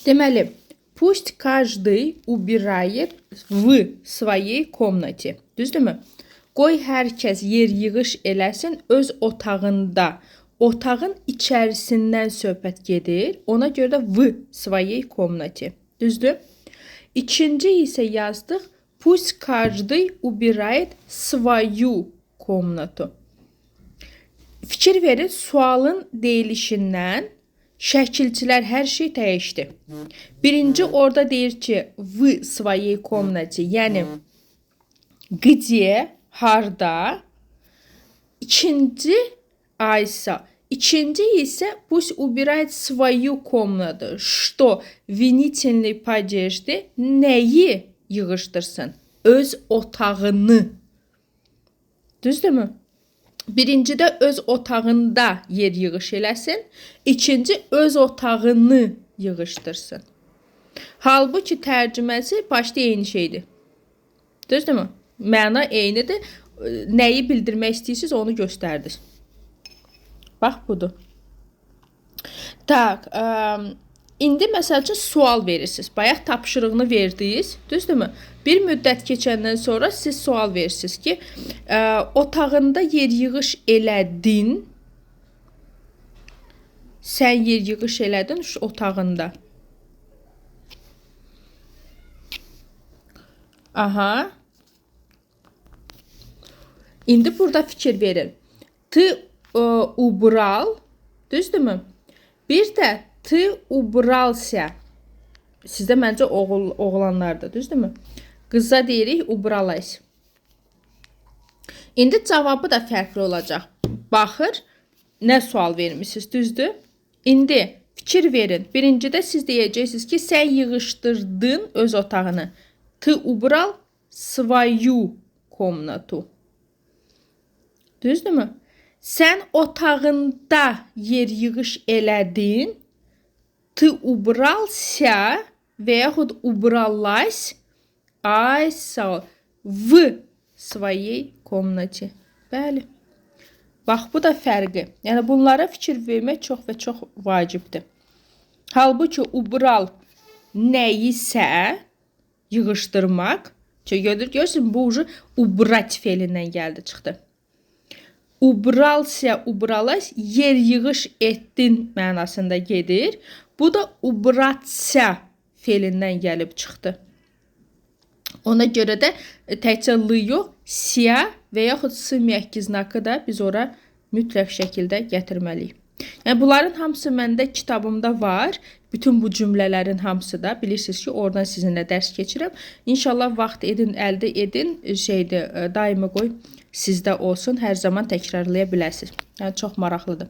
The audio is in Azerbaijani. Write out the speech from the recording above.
Deməli, пусть каждый убирает в своей комнате. Düzdürmü? Qoy hər kəs yer yığış eləsin öz otağında. Otağın içərisindən söhbət gedir. Ona görə də в своей комнате. Düzdür? İkinci isə yazdıq. Пусть каждый убирает свою комнату. Fikir verin, sualın deyilişindən şəkilçilər hər şey dəyişdi. Birinci orada deyir ki, в своей комнате, yəni где, harda. İkinci isə пусть убирает свою комнату, что винительный падежdir, nəyi yığışdırsın? Öz otağını. Düzdürmü? Birincidə öz otağında yer yığış eləsin. İkinci öz otağını yığışdırsın. Halbuki tərcüməsi başda eyni şeydir. Düzdürmü? Məna eynidir. Nəyi bildirmək istəyirsiniz onu göstərdir. Bax budur. Tak, indi məsəl üçün sual verirsiniz. Bayaq tapşırığını verdiniz. Düzdürmü? Bir müddət keçəndən sonra siz sual verirsiniz ki, otağında yer yığış elədin. Sən yer yığış elədin şu otağında. Aha. İndi burada fikir verin. Ты убрал. Düzdürmü? Bir də ты убрался. Sizdə məncə oğlanlardır. Düzdürmü? Qıza deyirik убралась. İndi cavabı da fərqli olacaq. Baxır, nə sual vermişsiniz, düzdür? İndi fikir verin. Birincidə siz deyəcəksiniz ki, sən yığışdırdın öz otağını. Ты убрал свою комнату. Düzdürmü? Sən otağında yer yığış elədin. Ты убрался və yaxud убралась в своей комнате. Bəli. Bax, bu da fərqi. Yəni, bunlara fikir vermək çox və çox vacibdir. Halbuki ubral nəyisə yığışdırmaq. Görürsün, bu ucu ubrat felindən gəldi, çıxdı. Ubralsa, ubralas, yer yığış etdin mənasında gedir. Bu da ubratsa felindən gəlib çıxdı. Ona görə də təkcə lı yox, siya və yaxud s məhki znakı da biz ora mütləq şəkildə gətirməliyik. Yəni, bunların hamısı məndə kitabımda var. Bütün bu cümlələrin hamısı da. Bilirsiniz ki, oradan sizinlə dərs keçirəm. İnşallah vaxt edin, əldə edin. Daimi qoy sizdə olsun. Hər zaman təkrarlaya biləsiniz. Yəni, çox maraqlıdır.